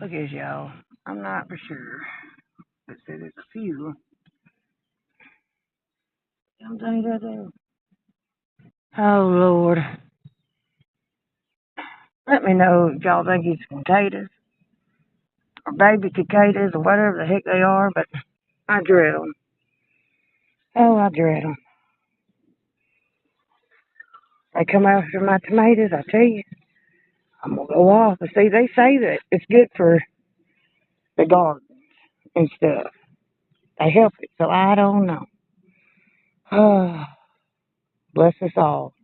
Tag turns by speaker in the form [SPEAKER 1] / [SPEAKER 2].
[SPEAKER 1] Look at y'all. I'm not for sure. But see, there's a few. Something right there. Oh, Lord. Let me know if y'all think it's cicadas or baby cicadas or whatever the heck they are, but I dread them. Oh, I dread them. They come after my tomatoes, I tell you, I'm going to go off. But see, they say that it's good for the garden and stuff. They help it, so I don't know. Oh, bless us all.